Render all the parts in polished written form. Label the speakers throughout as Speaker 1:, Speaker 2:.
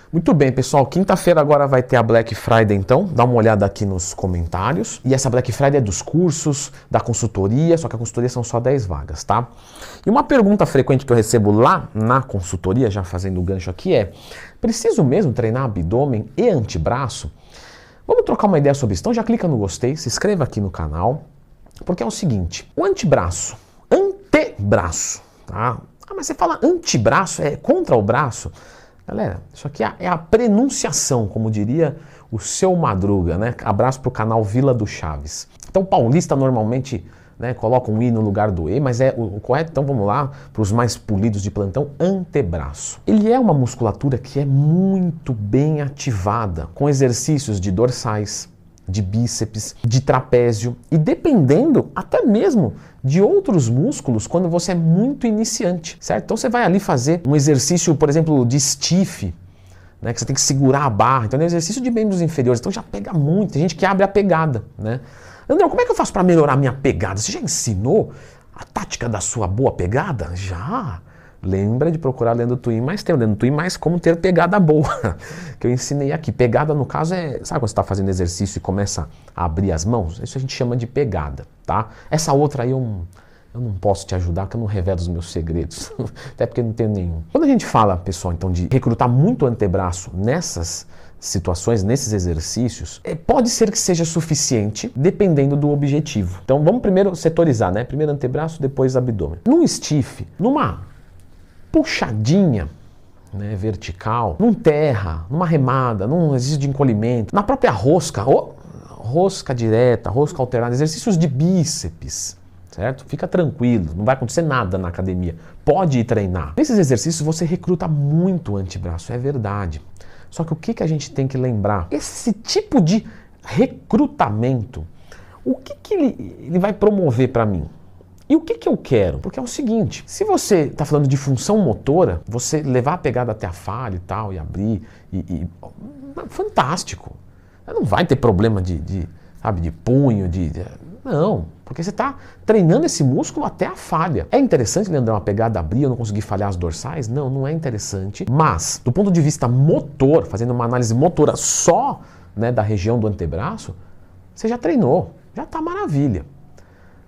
Speaker 1: Muito bem, pessoal. Quinta-feira agora vai ter a Black Friday, então. Dá uma olhada aqui nos comentários. E essa Black Friday é dos cursos, da consultoria, só que a consultoria são só 10 vagas, tá? E uma pergunta frequente que eu recebo lá na consultoria, já fazendo o gancho aqui, é: preciso mesmo treinar abdômen e antebraço? Vamos trocar uma ideia sobre isso? Então já clica no gostei, se inscreva aqui no canal, porque é o seguinte: o antebraço, tá? Ah, mas você fala antebraço, é contra o braço? Galera, isso aqui é a prenunciação, como diria o seu Madruga, né? Abraço pro canal Vila do Chaves. Então, paulista normalmente, né, coloca um I no lugar do E, mas é o correto. Então, vamos lá para os mais polidos de plantão: antebraço. Ele é uma musculatura que é muito bem ativada com exercícios de dorsais, de bíceps, de trapézio e dependendo até mesmo de outros músculos quando você é muito iniciante, certo? Então você vai ali fazer um exercício, por exemplo, de stiff, né, que você tem que segurar a barra. Então é um exercício de membros inferiores, então já pega muito. Tem gente que abre a pegada, né? André, como é que eu faço para melhorar a minha pegada? Você já ensinou a tática da sua boa pegada? Já! Lembra de procurar Leandro Twin, mas tem o Leandro Twin, mas como ter pegada boa, que eu ensinei aqui. Pegada, no caso, sabe quando você está fazendo exercício e começa a abrir as mãos? Isso a gente chama de pegada, tá? Essa outra aí eu não posso te ajudar, porque eu não revelo os meus segredos, até porque eu não tenho nenhum. Quando a gente fala, pessoal, então, de recrutar muito antebraço nessas situações, nesses exercícios, pode ser que seja suficiente, dependendo do objetivo. Então, vamos primeiro setorizar, né? Primeiro antebraço, depois abdômen. Num stiff, numa puxadinha, né, vertical, num terra, numa remada, num exercício de encolhimento, na própria rosca, rosca direta, rosca alternada, exercícios de bíceps, certo? Fica tranquilo, não vai acontecer nada na academia. Pode ir treinar. Nesses exercícios você recruta muito o antebraço, é verdade. Só que o que a gente tem que lembrar? Esse tipo de recrutamento, o que ele vai promover para mim? E o que eu quero? Porque é o seguinte: se você está falando de função motora, você levar a pegada até a falha e tal, e abrir, fantástico. Não vai ter problema sabe, de punho, não, porque você está treinando esse músculo até a falha. É interessante, Leandrão, uma pegada abrir, eu não conseguir falhar as dorsais? Não, não é interessante. Mas, do ponto de vista motor, fazendo uma análise motora só, né, da região do antebraço, você já treinou, já está maravilha.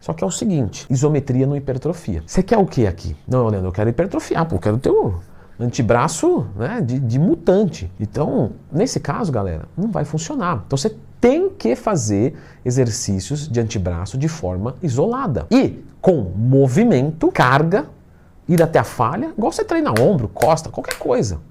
Speaker 1: Só que é o seguinte: isometria não hipertrofia. Você quer o que aqui? Não, Leandro, eu quero hipertrofiar, eu quero ter o antebraço, né, de mutante. Então, nesse caso, galera, não vai funcionar. Então você tem que fazer exercícios de antebraço de forma isolada. E com movimento, carga, ir até a falha, igual você treina ombro, costa, qualquer coisa.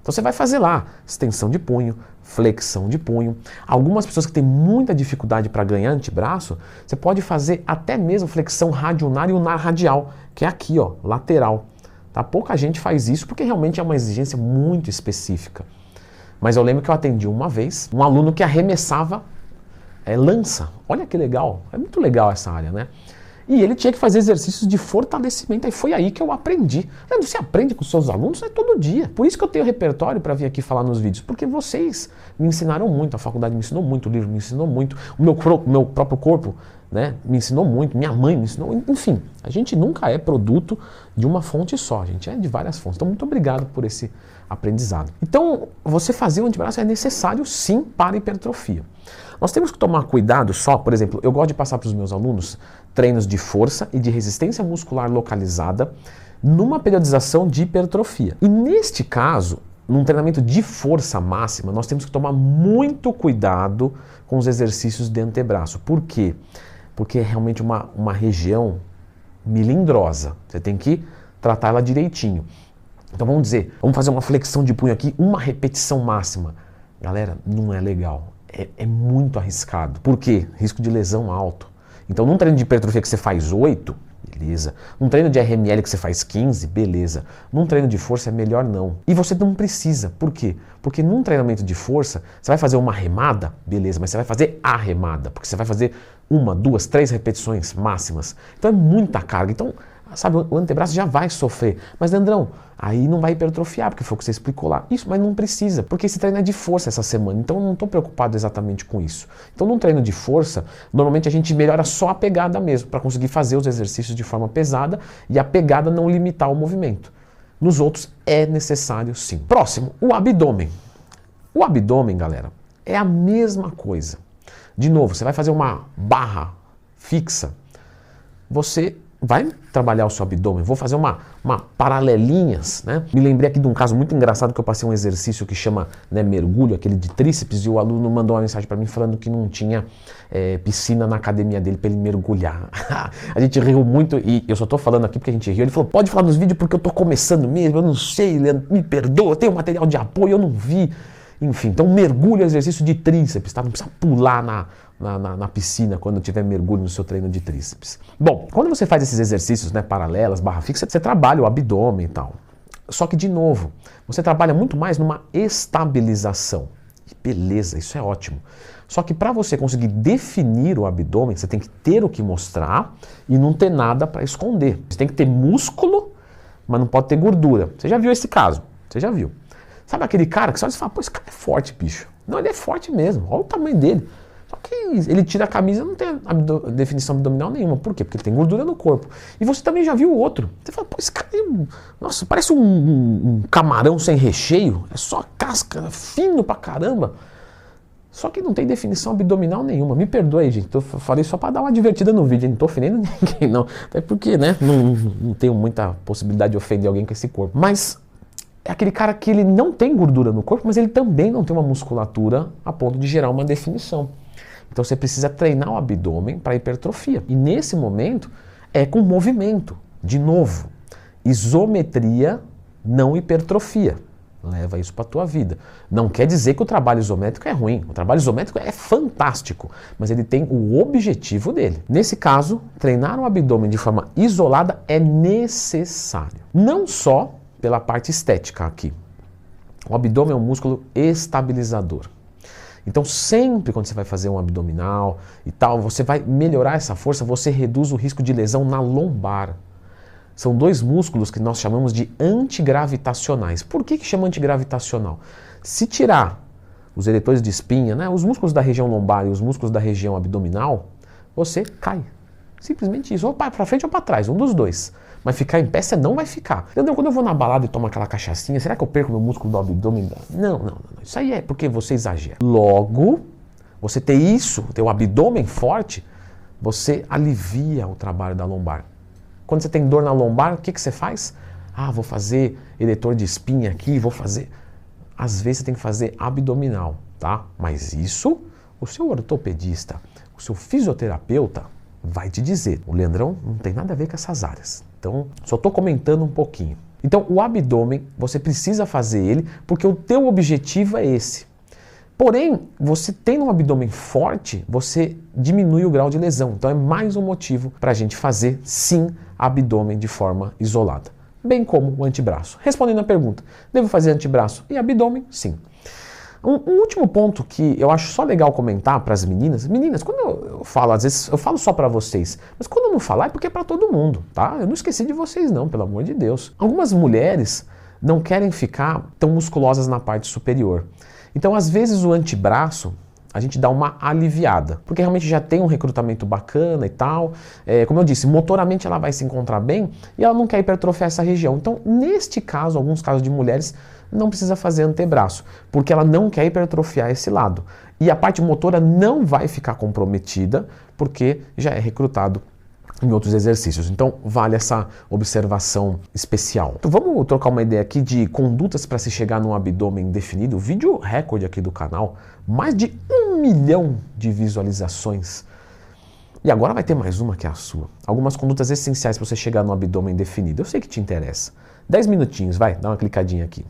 Speaker 1: Então você vai fazer lá extensão de punho, flexão de punho. Algumas pessoas que têm muita dificuldade para ganhar antebraço, você pode fazer até mesmo flexão radionar e unar radial, que é aqui, ó, lateral. Tá? Pouca gente faz isso porque realmente é uma exigência muito específica. Mas eu lembro que eu atendi uma vez um aluno que arremessava lança. Olha que legal, é muito legal essa área, né? E ele tinha que fazer exercícios de fortalecimento. E foi aí que eu aprendi. Você aprende com seus alunos todo dia. Por isso que eu tenho repertório para vir aqui falar nos vídeos. Porque vocês me ensinaram muito. A faculdade me ensinou muito, o livro me ensinou muito. O meu próprio corpo, né, me ensinou muito. Minha mãe me ensinou. Enfim, a gente nunca é produto de uma fonte só. A gente é de várias fontes. Então, muito obrigado por esse aprendizado. Então, você fazer o antebraço é necessário sim para a hipertrofia. Nós temos que tomar cuidado só, por exemplo, eu gosto de passar para os meus alunos treinos de força e de resistência muscular localizada numa periodização de hipertrofia. E neste caso, num treinamento de força máxima, nós temos que tomar muito cuidado com os exercícios de antebraço. Por quê? Porque é realmente uma região melindrosa. Você tem que tratar ela direitinho. Então vamos dizer, vamos fazer uma flexão de punho aqui, uma repetição máxima. Galera, não é legal. É muito arriscado. Por quê? Risco de lesão alto. Então, num treino de hipertrofia que você faz 8, beleza. Num treino de RML que você faz 15, beleza. Num treino de força é melhor não. E você não precisa. Por quê? Porque num treinamento de força, você vai fazer uma remada, beleza, mas você vai fazer a remada, porque você vai fazer 1, 2, 3 repetições máximas. Então é muita carga. Então, sabe, o antebraço já vai sofrer. Mas, Leandrão, aí não vai hipertrofiar, porque foi o que você explicou lá. Isso, mas não precisa, porque esse treino é de força essa semana, então eu não estou preocupado exatamente com isso. Então, num treino de força, normalmente a gente melhora só a pegada mesmo, para conseguir fazer os exercícios de forma pesada e a pegada não limitar o movimento. Nos outros é necessário sim. Próximo, o abdômen. O abdômen, galera, é a mesma coisa. De novo, você vai fazer uma barra fixa, você vai trabalhar o seu abdômen. Vou fazer uma paralelinhas, né? Me lembrei aqui de um caso muito engraçado que eu passei um exercício que chama, né, mergulho, aquele de tríceps, e o aluno mandou uma mensagem para mim falando que não tinha piscina na academia dele para ele mergulhar. A gente riu muito, e eu só tô falando aqui porque a gente riu. Ele falou, pode falar nos vídeos porque eu tô começando mesmo, eu não sei, Leandro, me perdoa, eu tenho material de apoio, eu não vi. Enfim, então mergulho é exercício de tríceps, tá? Não precisa pular na piscina quando tiver mergulho no seu treino de tríceps. Bom, quando você faz esses exercícios, né, paralelas, barra fixa, você trabalha o abdômen e tal. Só que, de novo, você trabalha muito mais numa estabilização. E beleza, isso é ótimo. Só que para você conseguir definir o abdômen, você tem que ter o que mostrar e não ter nada para esconder. Você tem que ter músculo, mas não pode ter gordura. Você já viu esse caso? Você já viu. Sabe aquele cara que só você fala, pô, esse cara é forte, bicho. Não, ele é forte mesmo, olha o tamanho dele. Só que ele tira a camisa e não tem definição abdominal nenhuma. Por quê? Porque ele tem gordura no corpo. E você também já viu o outro. Você fala, pô, esse cara nossa, parece um camarão sem recheio. É só casca, fino pra caramba. Só que não tem definição abdominal nenhuma. Me perdoe aí, gente. Eu falei só pra dar uma divertida no vídeo. Eu não tô ofendendo ninguém, não. Até porque, né, não tenho muita possibilidade de ofender alguém com esse corpo. Mas é aquele cara que ele não tem gordura no corpo, mas ele também não tem uma musculatura a ponto de gerar uma definição. Então você precisa treinar o abdômen para hipertrofia. E nesse momento é com movimento. De novo, isometria, não hipertrofia. Leva isso para a tua vida. Não quer dizer que o trabalho isométrico é ruim. O trabalho isométrico é fantástico, mas ele tem o objetivo dele. Nesse caso, treinar o abdômen de forma isolada é necessário. Não só pela parte estética aqui. O abdômen é um músculo estabilizador. Então sempre quando você vai fazer um abdominal e tal, você vai melhorar essa força, você reduz o risco de lesão na lombar. São dois músculos que nós chamamos de antigravitacionais. Por que chama antigravitacional? Se tirar os eretores de espinha, né, os músculos da região lombar e os músculos da região abdominal, você cai. Simplesmente isso, ou para frente ou para trás, um dos dois. Mas ficar em pé você não vai ficar. Entendeu? Quando eu vou na balada e tomo aquela cachaçinha, será que eu perco meu músculo do abdômen? Não. Isso aí é porque você exagera. Logo, você ter isso, ter o abdômen forte, você alivia o trabalho da lombar. Quando você tem dor na lombar, o que você faz? Ah, vou fazer eretor de espinha aqui, vou fazer... Às vezes você tem que fazer abdominal, tá? Mas isso, o seu ortopedista, o seu fisioterapeuta vai te dizer. O Leandrão não tem nada a ver com essas áreas. Então, só estou comentando um pouquinho. Então, o abdômen, você precisa fazer ele porque o teu objetivo é esse. Porém, você tendo um abdômen forte, você diminui o grau de lesão. Então, é mais um motivo para a gente fazer, sim, abdômen de forma isolada. Bem como o antebraço. Respondendo a pergunta, devo fazer antebraço e abdômen? Sim. Um último ponto que eu acho só legal comentar para as meninas. Meninas, quando eu falo, às vezes eu falo só para vocês, mas quando eu não falar é porque é para todo mundo, tá? Eu não esqueci de vocês não, pelo amor de Deus. Algumas mulheres não querem ficar tão musculosas na parte superior. Então, às vezes o antebraço, a gente dá uma aliviada, porque realmente já tem um recrutamento bacana e tal. Como eu disse, motoramente ela vai se encontrar bem e ela não quer hipertrofiar essa região. Então, neste caso, alguns casos de mulheres, não precisa fazer antebraço, porque ela não quer hipertrofiar esse lado. E a parte motora não vai ficar comprometida, porque já é recrutado em outros exercícios. Então, vale essa observação especial. Então, vamos trocar uma ideia aqui de condutas para se chegar num abdômen definido. Vídeo recorde aqui do canal, mais de 1 milhão de visualizações. E agora vai ter mais uma que é a sua. Algumas condutas essenciais para você chegar no abdômen definido. Eu sei que te interessa. 10 minutinhos, vai, dá uma clicadinha aqui.